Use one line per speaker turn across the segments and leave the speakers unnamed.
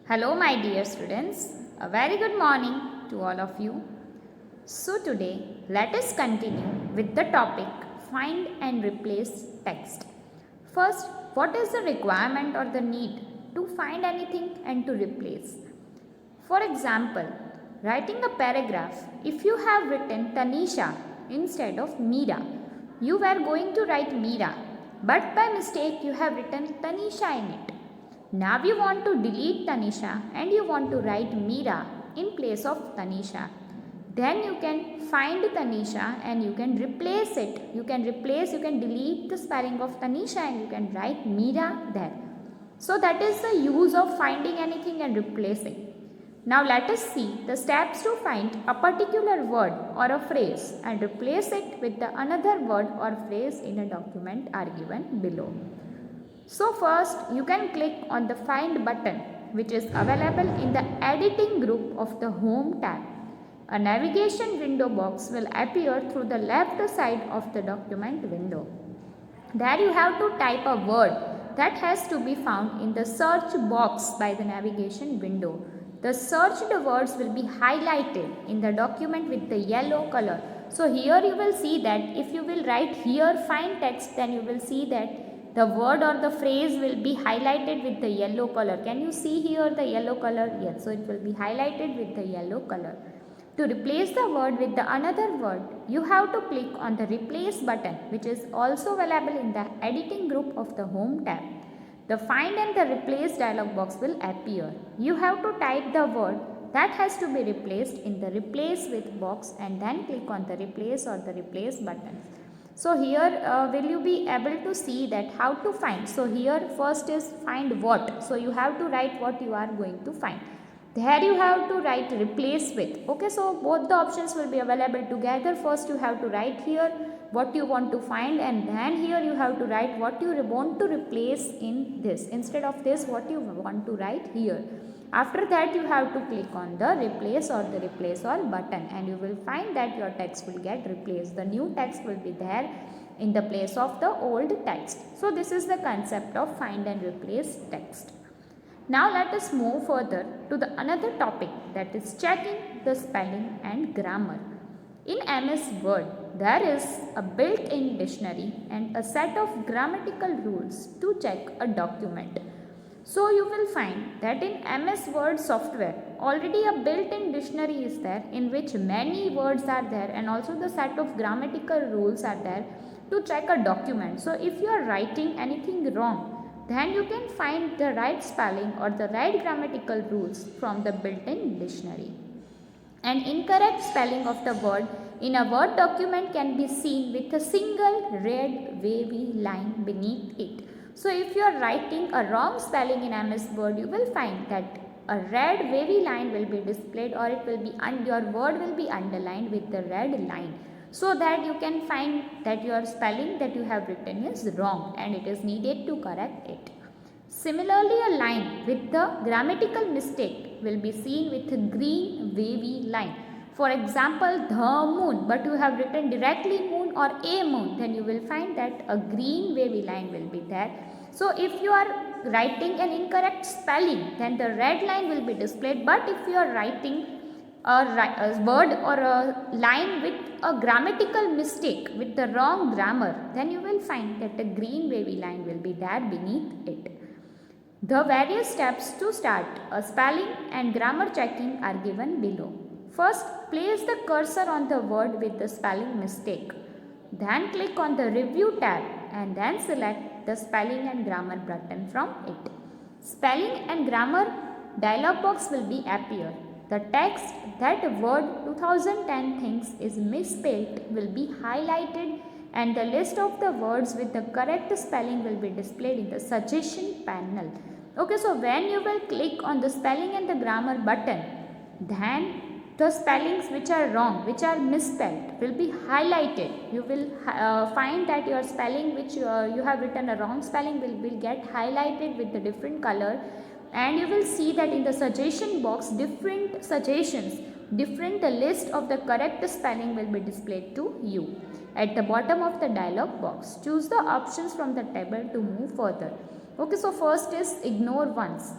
Hello, my dear students. A very good morning to all of you. So, today let us continue with the topic find and replace text. First, what is the requirement or the need to find anything and to replace? For example, writing a paragraph, if you have written Tanisha instead of Meera, you were going to write Meera, but by mistake you have written Tanisha in it. Now you want to delete Tanisha and you want to write Meera in place of Tanisha. Then you can find Tanisha and you can replace it. You can delete the spelling of Tanisha and you can write Meera there. So that is the use of finding anything and replacing. Now let us see the steps to find a particular word or a phrase and replace it with the another word or phrase in a document are given below. So first you can click on the find button which is available in the editing group of the home tab. A navigation window box will appear through the left side of the document window. There you have to type a word that has to be found in the search box by the navigation window. The searched words will be highlighted in the document with the yellow color. So here you will see that if you will write here find text, then you will see that the word or the phrase will be highlighted with the yellow color. Can you see here the yellow color? Yes, so it will be highlighted with the yellow color. To replace the word with the another word, you have to click on the replace button which is also available in the editing group of the home tab. The find and the replace dialog box will appear. You have to type the word that has to be replaced in the replace with box and then click on the replace or the replace button. So here will you be able to see that how to find. So here first is find what. So you have to write what you are going to find. There you have to write replace with. Okay, so both the options will be available together. First you have to write here what you want to find and then here you have to write what you want to replace in this. Instead of this what you want to write here. After that you have to click on the replace or the replace all button and you will find that your text will get replaced. The new text will be there in the place of the old text. So this is the concept of find and replace text. Now let us move further to the another topic, that is checking the spelling and grammar. In MS Word, there is a built-in dictionary and a set of grammatical rules to check a document. So you will find that in MS Word software, already a built-in dictionary is there in which many words are there and also the set of grammatical rules are there to check a document. So if you are writing anything wrong, then you can find the right spelling or the right grammatical rules from the built-in dictionary. An incorrect spelling of the word in a Word document can be seen with a single red wavy line beneath it. So if you are writing a wrong spelling in MS Word, you will find that a red wavy line will be displayed or it will be your word will be underlined with the red line, so that you can find that your spelling that you have written is wrong and it is needed to correct it. Similarly, a line with the grammatical mistake will be seen with a green wavy line. For example, the moon, but you have written directly moon or a moon, then you will find that a green wavy line will be there. So if you are writing an incorrect spelling, then the red line will be displayed, but if you are writing a word or a line with a grammatical mistake with the wrong grammar, then you will find that a green wavy line will be there beneath it. The various steps to start a spelling and grammar checking are given below. First, place the cursor on the word with the spelling mistake. Then click on the review tab and then select the spelling and grammar button from it. Spelling and grammar dialog box will be appear. The text that word 2010 thinks is misspelled will be highlighted and the list of the words with the correct spelling will be displayed in the suggestion panel. Okay, so when you will click on the spelling and the grammar button, then the spellings which are wrong, which are misspelled will be highlighted. You will find that your spelling which you have written a wrong spelling will get highlighted with the different color, and you will see that in the suggestion box different suggestions, different list of the correct spelling will be displayed to you. At the bottom of the dialog box, choose the options from the table to move further. Okay, so first is ignore once.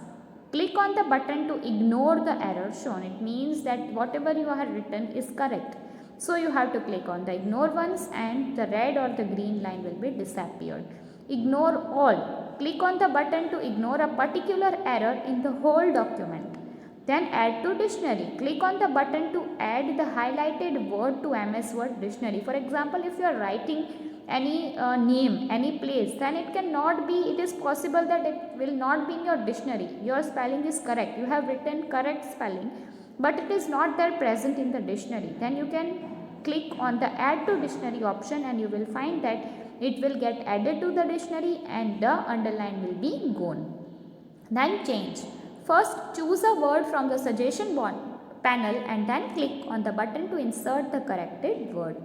Click on the button to ignore the error shown. It means that whatever you have written is correct. So you have to click on the ignore ones and the red or the green line will be disappeared. Ignore all. Click on the button to ignore a particular error in the whole document. Then add to dictionary. Click on the button to add the highlighted word to MS Word dictionary. For example, if you are writing any name, any place, then it is possible that it will not be in your dictionary. Your spelling is correct. You have written correct spelling, but it is not there present in the dictionary. Then you can click on the add to dictionary option and you will find that it will get added to the dictionary and the underline will be gone. Then change. First choose a word from the suggestion panel and then click on the button to insert the corrected word.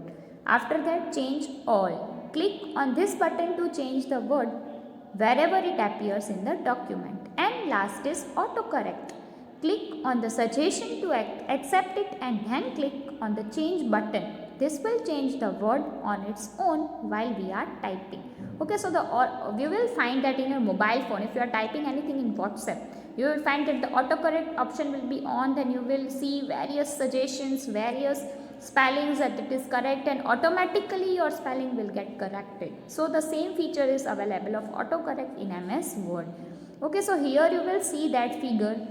After that change all. Click on this button to change the word wherever it appears in the document. And last is autocorrect. Click on the suggestion to accept it and then click on the change button. This will change the word on its own while we are typing. Okay, so you will find that in your mobile phone, if you are typing anything in WhatsApp, you will find that the autocorrect option will be on. Then you will see various suggestions, various spellings that it is correct, and automatically your spelling will get corrected. So the same feature is available of autocorrect in MS Word. Okay, so here you will see that figure.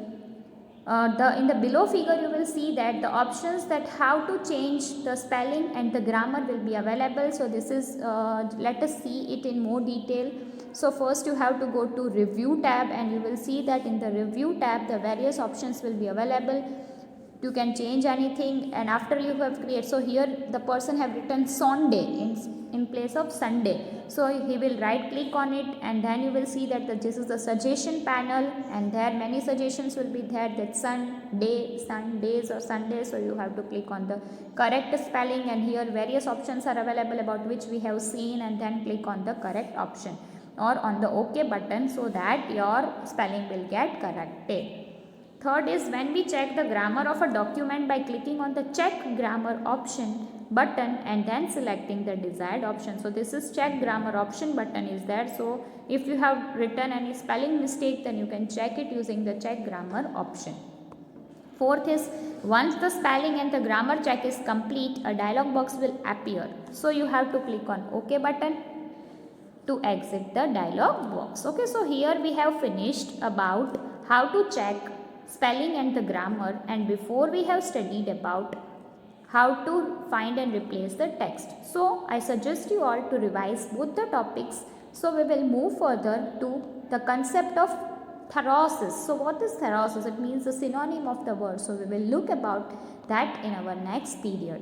In the below figure you will see that the options that how to change the spelling and the grammar will be available. So this is let us see it in more detail. So first you have to go to review tab and you will see that in the review tab the various options will be available. You can change anything, and after you have created, so here the person have written Sunday in place of Sunday. So he will right click on it and then you will see that this is the suggestion panel and there many suggestions will be there, that Sunday, Sundays or Sunday. So you have to click on the correct spelling and here various options are available about which we have seen, and then click on the correct option or on the OK button so that your spelling will get corrected. Third is when we check the grammar of a document by clicking on the check grammar option button and then selecting the desired option. So this is check grammar option button is there. So if you have written any spelling mistake, then you can check it using the check grammar option. Fourth is once the spelling and the grammar check is complete, a dialog box will appear. So you have to click on OK button to exit the dialog box. Okay, so here we have finished about how to check spelling and the grammar, and before we have studied about how to find and replace the text. So I suggest you all to revise both the topics. So we will move further to the concept of thesaurus. So what is thesaurus? It means the synonym of the word. So we will look about that in our next period.